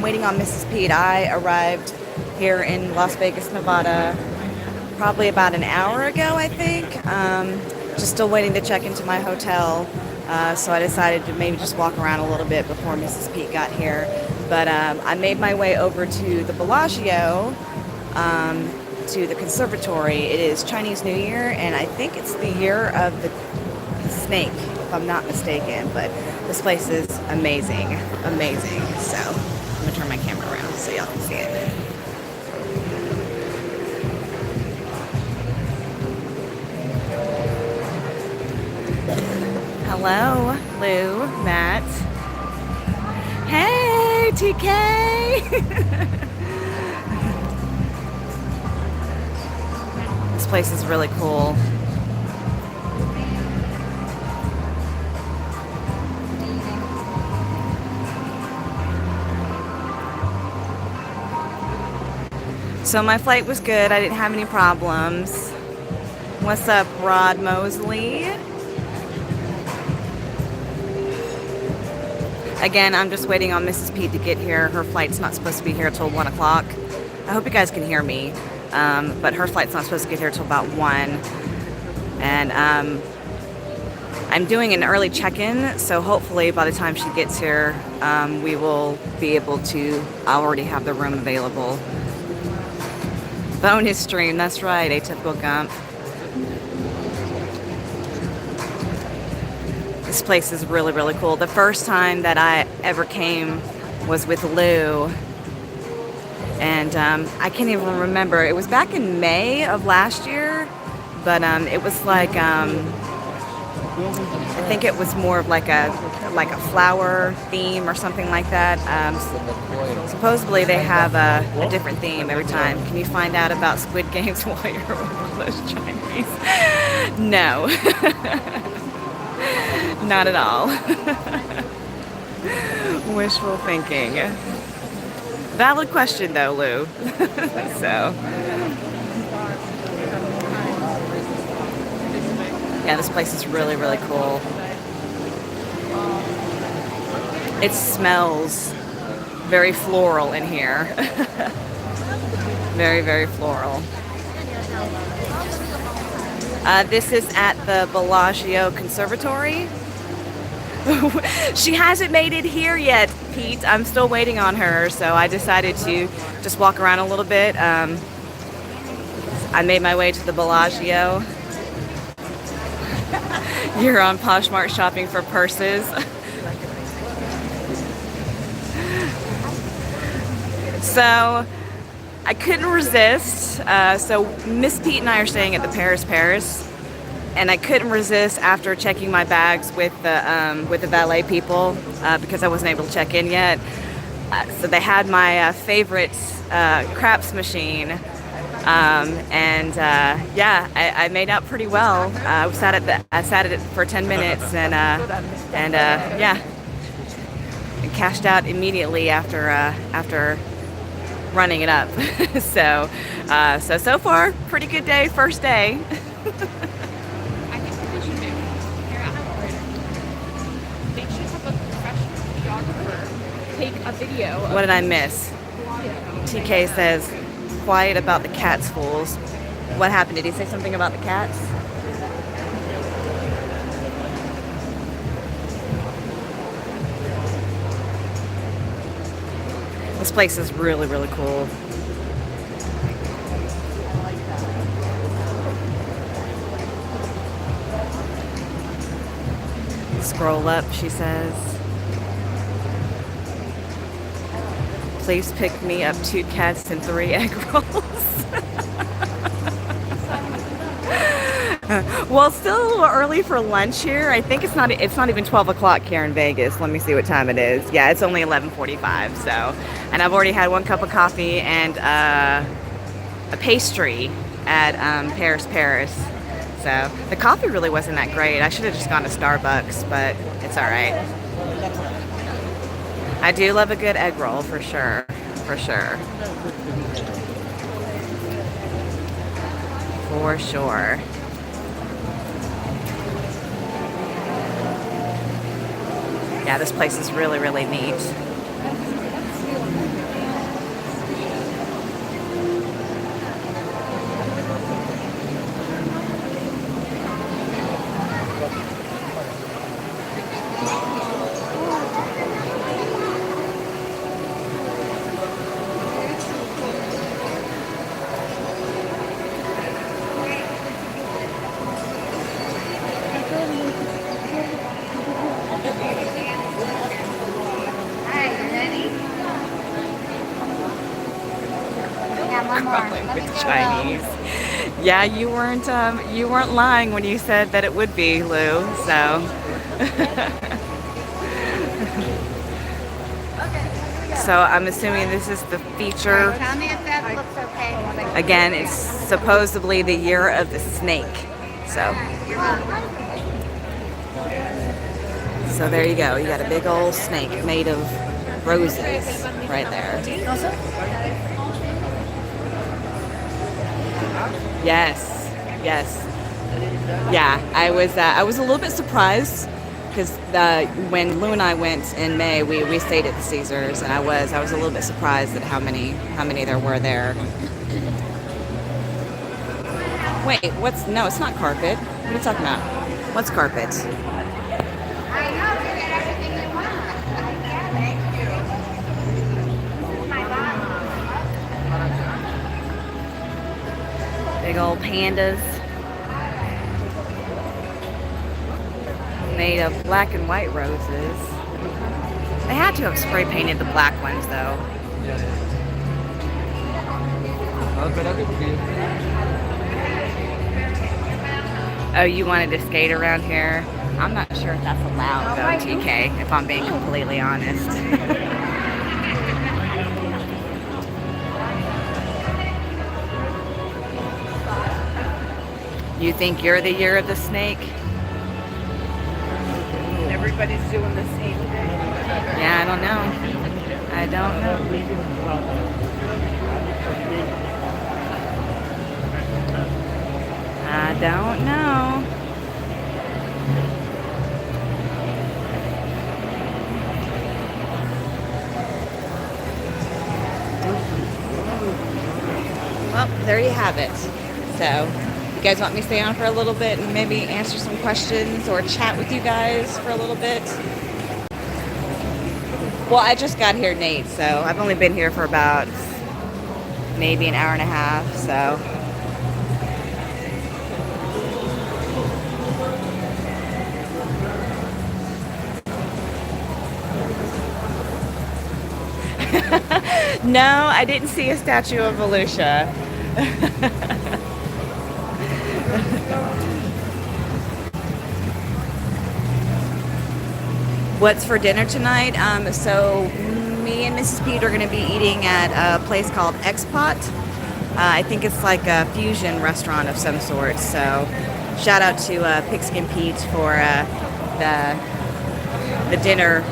I'm waiting on Mrs. Pete. I arrived here in Las Vegas, Nevada, probably about an hour ago, I think. Just still waiting to check into my hotel. So I decided to maybe just walk around a little bit before Mrs. Pete got here. But I made my way over to the Bellagio, to the Conservatory. It is Chinese New Year, and I think it's the year of the snake, if I'm not mistaken. But this place is amazing, amazing. So I'm gonna turn my camera around so y'all can see it. Hello, Lou, Matt. Hey, TK. This place is really cool. So my flight was good. I didn't have any problems. What's up, Rod Mosley? Again, I'm just waiting on Mrs. Pete to get here. Her flight's not supposed to be here till 1 o'clock. I hope you guys can hear me. But her flight's not supposed to get here till about 1. And I'm doing an early check-in, so hopefully by the time she gets here, we will be able to, I'll already have the room available. Bonus stream, that's right, Atypical Gump. This place is really, really cool. The first time that I ever came was with Lou. And I can't even remember. It was back in May of last year. But it was like, I think it was more of like a flower theme or something like that. Supposedly they have a different theme every time. Can you find out about Squid Games while you're with those Chinese? No. Not at all. Wishful thinking. Valid question though, Lou. So. Yeah, this place is really, really cool. It smells very floral in here. Very, very floral. This is at the Bellagio Conservatory. She hasn't made it here yet, Pete. I'm still waiting on her, so I decided to just walk around a little bit. I made my way to the Bellagio. You're on Poshmark shopping for purses. So I couldn't resist. So Miss Pete and I are staying at the Paris, and I couldn't resist after checking my bags with the valet people because I wasn't able to check in yet. So they had my favorite craps machine. Yeah, I made out pretty well. I sat at it for 10 minutes and yeah, and cashed out immediately after running it up. So far, pretty good day, first day. I think what they should do, here at Florida, they should have a professional videographer take a video of What did I miss? TK says, quiet about the cats, fools. What happened? Did he say something about the cats? This place is really, really cool. Scroll up, she says. Please pick me up 2 cats and 3 egg rolls. Well, it's still a little early for lunch here. I think it's not even 12 o'clock here in Vegas. Let me see what time it is. Yeah, it's only 11:45. So, and I've already had 1 cup of coffee and a pastry at Paris. So the coffee really wasn't that great. I should have just gone to Starbucks, but it's all right. I do love a good egg roll for sure, for sure. For sure. Yeah, this place is really, really neat. Crawling with Chinese. Yeah, you weren't lying when you said that it would be, Lou. So. So I'm assuming this is the feature. Tell me if that looks okay. Again, it's supposedly the year of the snake. So there you go. You got a big old snake made of roses right there. Yes, yes. Yeah, I was a little bit surprised because when Lou and I went in May, we stayed at the Caesars, and I was a little bit surprised at how many there were there. Wait, no, it's not carpet. What are you talking about? What's carpet? I know, you get everything you want. I get it. Thank you. This is my bottle. Big old pandas. Made of black and white roses. They had to have spray painted the black ones though. Oh, you wanted to skate around here? I'm not sure if that's allowed though, TK, if I'm being completely honest. You think you're the year of the snake? Everybody's doing the same thing. Yeah, I don't know. I don't know. I don't know. Well, there you have it. So, you guys want me to stay on for a little bit and maybe answer some questions or chat with you guys for a little bit? Well, I just got here, Nate, so I've only been here for about maybe an hour and a half, so. No, I didn't see a statue of Volusia. What's for dinner tonight? So me and Mrs. Pete are going to be eating at a place called X-Pot. I think it's like a fusion restaurant of some sort. So shout out to Pigskin Pete for the dinner,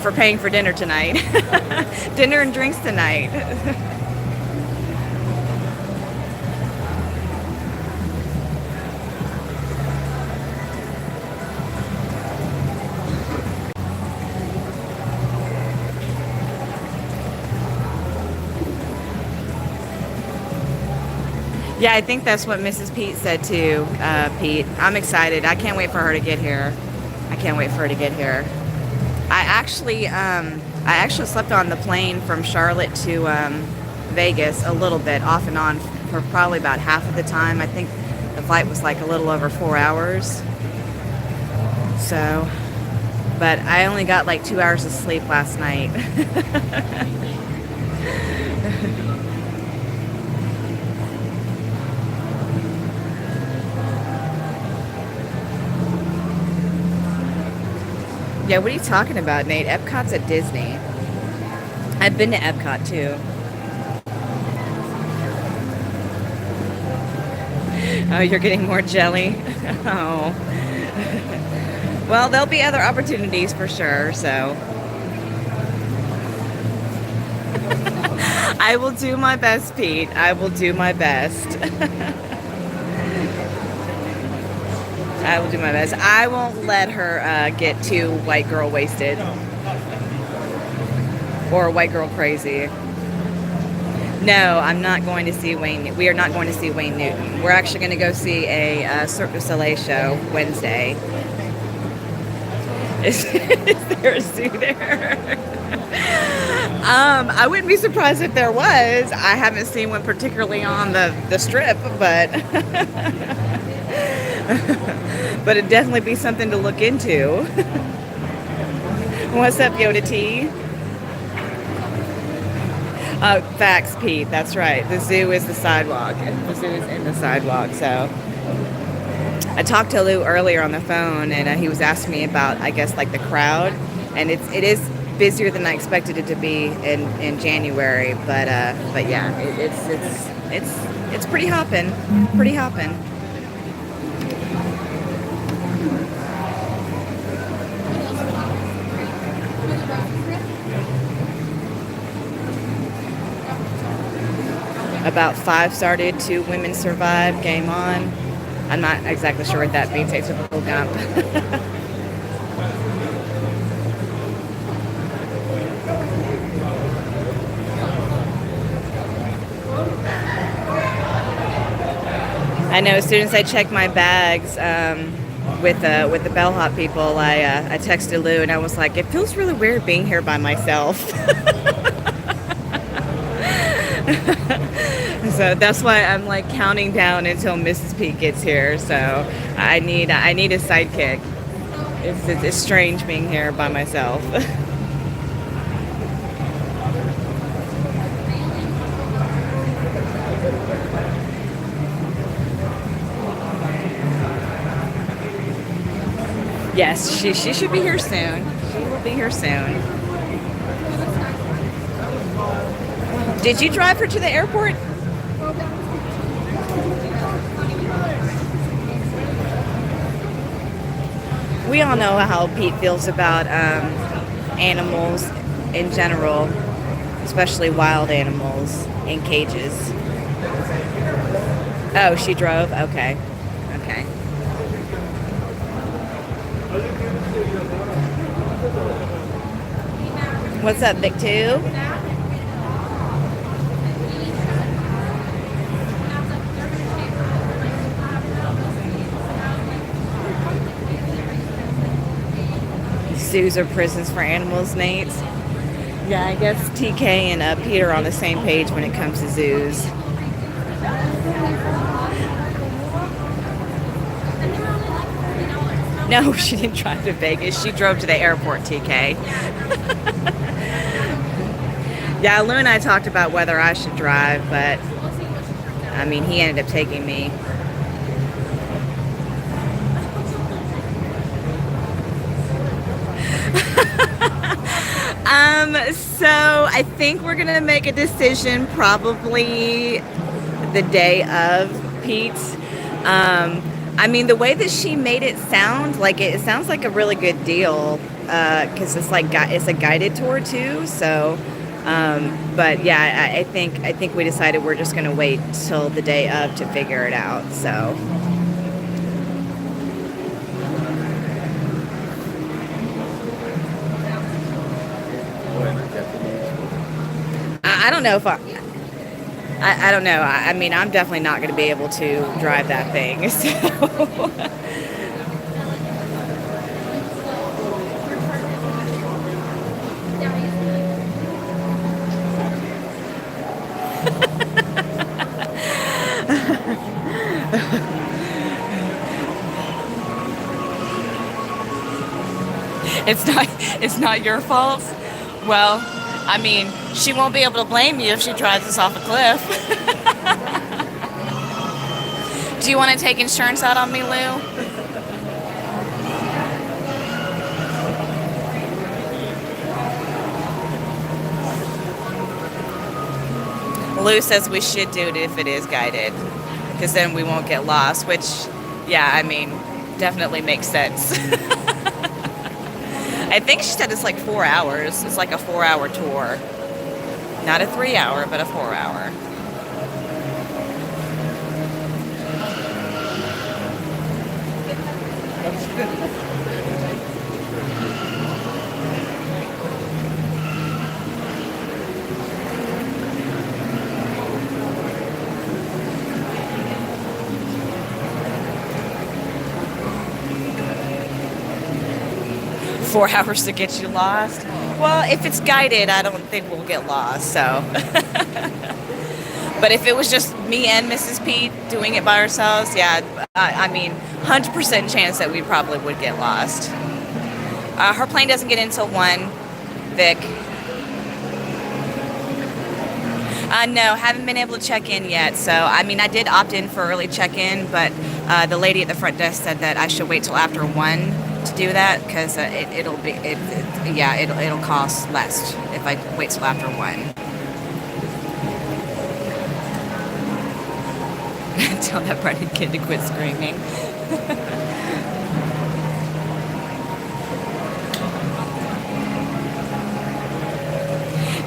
for paying for dinner tonight. Dinner and drinks tonight. Yeah, I think that's what Mrs. Pete said too, Pete. I'm excited. I can't wait for her to get here. I can't wait for her to get here. I actually slept on the plane from Charlotte to Vegas a little bit, off and on, for probably about half of the time. I think the flight was like a little over 4 hours. So, but I only got like 2 hours of sleep last night. Yeah, what are you talking about, Nate? Epcot's at Disney. I've been to Epcot too. Oh, you're getting more jelly? Oh. Well, there'll be other opportunities for sure, so. I will do my best, Pete. I will do my best. I will do my best. I won't let her get too white girl wasted or white girl crazy. No, I'm not going to see Wayne. We are not going to see Wayne Newton. We're actually going to go see a Cirque du Soleil show Wednesday. Is there a zoo there? I wouldn't be surprised if there was. I haven't seen one particularly on the strip, but but it'd definitely be something to look into. What's up, Yoda T? Facts, Pete. That's right. The zoo is the sidewalk. The zoo is in the sidewalk. So I talked to Lou earlier on the phone, and he was asking me about, I guess, like the crowd, and it is busier than I expected it to be in January. But yeah, it's pretty hopping, pretty hopping. About five started, two women survived, game on. I'm not exactly sure what that means. A typical Gump. I know as soon as I checked my bags with the bellhop people, I texted Lou and I was like, it feels really weird being here by myself. So that's why I'm like counting down until Mrs. P gets here. So I need a sidekick. It's strange being here by myself. Yes, she should be here soon. She will be here soon. Did you drive her to the airport? We all know how Pete feels about animals in general, especially wild animals in cages. Oh, she drove? Okay. Okay. What's up, Vic 2? Zoos are prisons for animals, Nate. Yeah, I guess TK and Peter are on the same page when it comes to zoos. No, she didn't drive to Vegas. She drove to the airport, TK. Yeah, Lou and I talked about whether I should drive, but I mean, he ended up taking me. So I think we're gonna make a decision probably the day of, Pete. I mean, the way that she made it sound, like it sounds like a really good deal, because it's like it's a guided tour too. So, but yeah, I think we decided we're just gonna wait till the day of to figure it out. So. I don't know if I don't know. I mean, I'm definitely not going to be able to drive that thing. So. It's not your fault. Well, I mean, she won't be able to blame you if she drives us off a cliff. Do you want to take insurance out on me, Lou? Lou says we should do it if it is guided, because then we won't get lost, which, yeah, I mean, definitely makes sense. I think she said it's like 4 hours. It's like a 4-hour tour. Not a 3-hour, but a 4-hour. $4 to get you lost? Well, if it's guided, I don't think we'll get lost, so. But if it was just me and Mrs. Pete doing it by ourselves, yeah, I mean, 100% chance that we probably would get lost. Her plane doesn't get in until 1, Vic. No, haven't been able to check in yet. So, I mean, I did opt in for early check-in, but the lady at the front desk said that I should wait till after 1 to do that because it'll cost less if I wait till after 1. Tell that pregnant kid to quit screaming.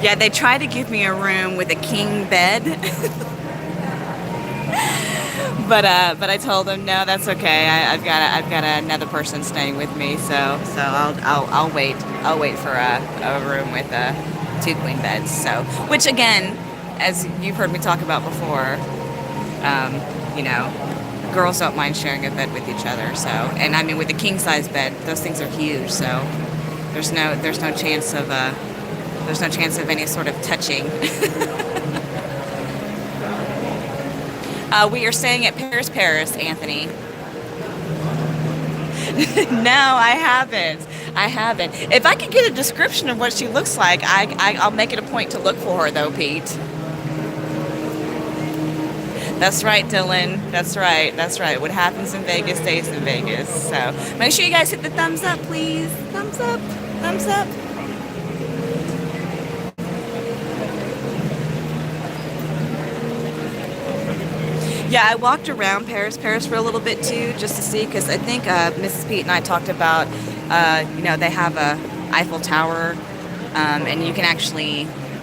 Yeah, they tried to give me a room with a king bed. But I told them no, that's okay. I've got another person staying with me, so I'll wait for a room with 2 queen beds. So, which again, as you've heard me talk about before, you know, girls don't mind sharing a bed with each other. So, and I mean with a king size bed, those things are huge. So there's no chance of any sort of touching. We are staying at Paris, Anthony. No, I haven't. If I could get a description of what she looks like, I'll make it a point to look for her, though, Pete. That's right, Dylan. That's right. What happens in Vegas stays in Vegas. So make sure you guys hit the thumbs up, please. Thumbs up. Yeah, I walked around Paris for a little bit too, just to see, because I think Mrs. Pete and I talked about, they have a Eiffel Tower, and you can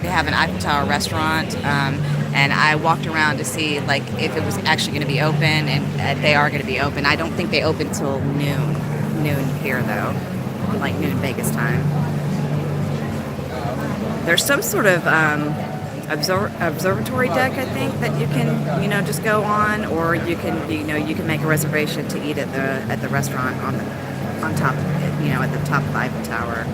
they have an Eiffel Tower restaurant, and I walked around to see like if it was actually going to be open, and they are going to be open. I don't think they open till noon here though, like noon Vegas time. There's some sort of observatory deck, I think, that you can, just go on, or you can, you can make a reservation to eat at the restaurant on top, at the top of Eiffel Tower.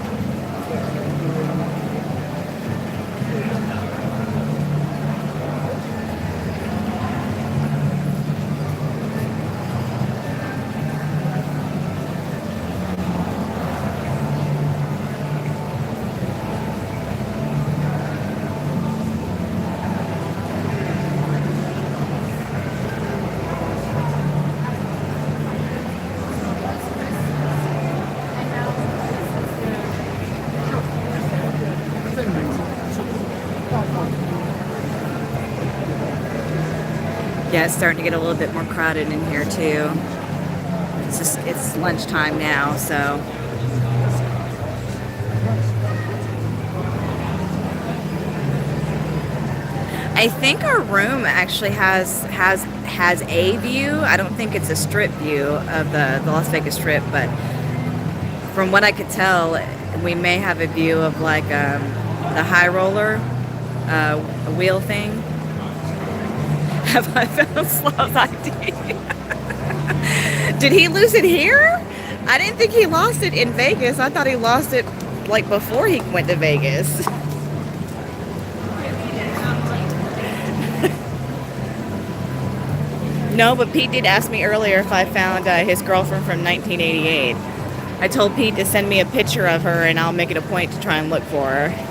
Yeah, it's starting to get a little bit more crowded in here too. It's lunchtime now, so. I think our room actually has a view. I don't think it's a strip view of the Las Vegas Strip, but from what I could tell, we may have a view of like the high roller wheel thing. Have I found Slav's ID? Did he lose it here? I didn't think he lost it in Vegas. I thought he lost it like before he went to Vegas. No, but Pete did ask me earlier if I found his girlfriend from 1988. I told Pete to send me a picture of her and I'll make it a point to try and look for her.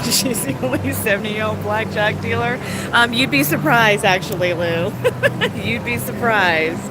She's the only 70-year-old blackjack dealer. You'd be surprised, actually, Lou. You'd be surprised.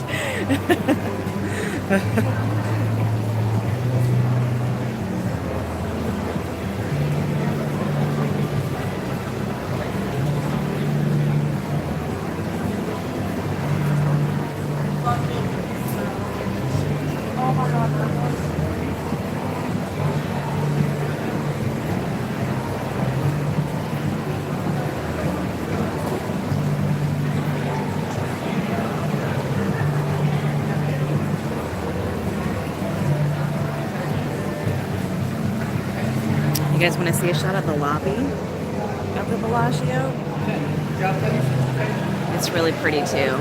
You guys want to see a shot of the lobby of the Bellagio? It's really pretty too.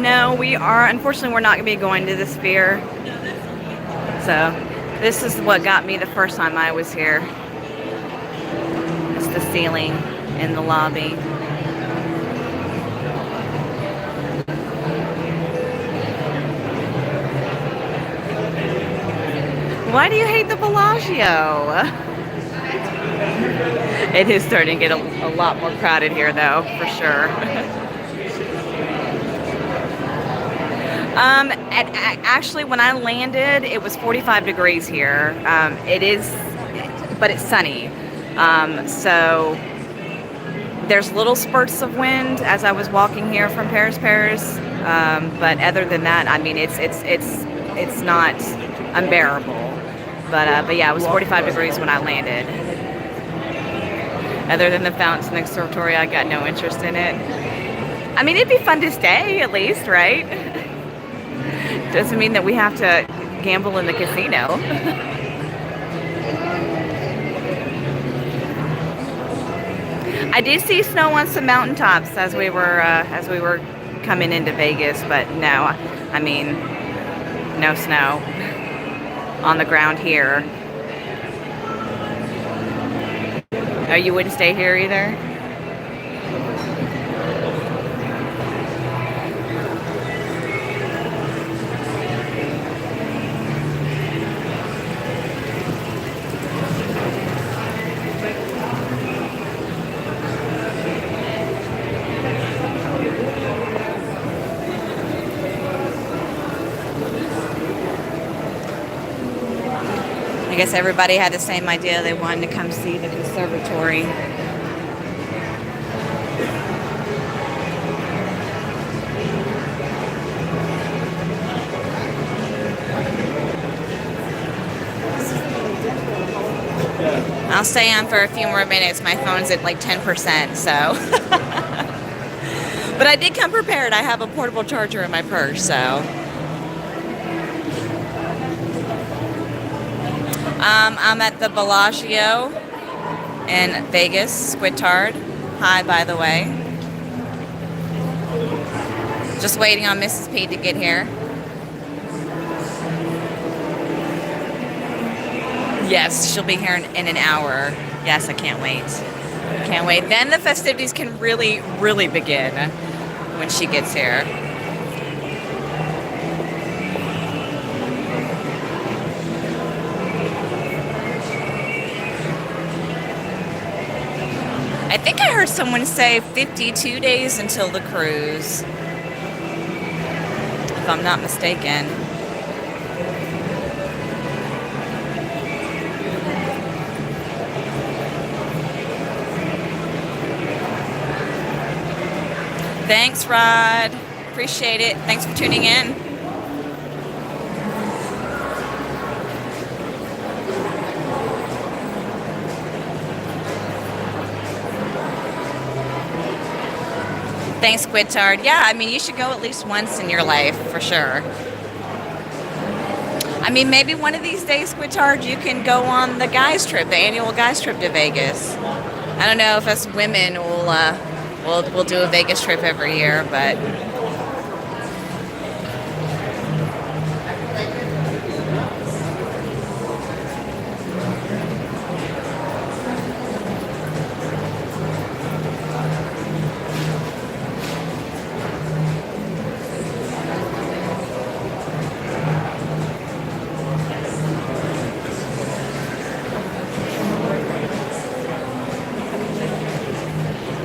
No, unfortunately, we're not going to be going to the Sphere. So, this is what got me the first time I was here. It's the ceiling in the lobby. Why do you hate the Bellagio? It is starting to get a lot more crowded here, though, for sure. Actually, when I landed, it was 45 degrees here. But it's sunny. So there's little spurts of wind as I was walking here from Paris. But other than that, I mean, it's not unbearable. But yeah, it was 45 degrees when I landed. Other than the fountains and the Conservatory, I got no interest in it. I mean, it'd be fun to stay, at least, right? Doesn't mean that we have to gamble in the casino. I did see snow on some mountaintops as we were coming into Vegas, but no, I mean, no snow on the ground here. Oh, you wouldn't stay here either? I guess everybody had the same idea. They wanted to come see the Conservatory. I'll stay on for a few more minutes. My phone's at like 10%, so. But I did come prepared. I have a portable charger in my purse, so. I'm at the Bellagio in Vegas, Squidtard. Hi, by the way. Just waiting on Mrs. P to get here. Yes, she'll be here in an hour. Yes, I can't wait. Can't wait. Then the festivities can really, really begin when she gets here. I think I heard someone say 52 days until the cruise, if I'm not mistaken. Thanks, Rod. Appreciate it. Thanks for tuning in. Thanks, Squidtard. Yeah, I mean, you should go at least once in your life, for sure. I mean, maybe one of these days, Squidtard, you can go on the guys trip, the annual guys trip to Vegas. I don't know if us women we'll do a Vegas trip every year, but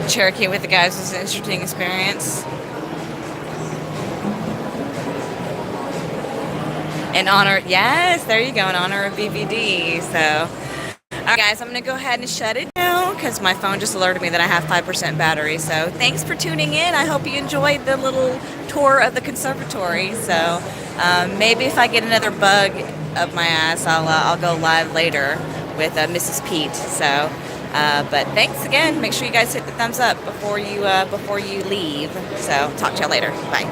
Cherokee with the guys was an interesting experience. In honor, yes, there you go, in honor of BVD. So, all right, guys, I'm going to go ahead and shut it now because my phone just alerted me that I have 5% battery. So, thanks for tuning in. I hope you enjoyed the little tour of the Conservatory. So, maybe if I get another bug up my ass, I'll go live later with Mrs. Pete. So. But thanks again. Make sure you guys hit the thumbs up before you leave. So talk to y'all later. Bye.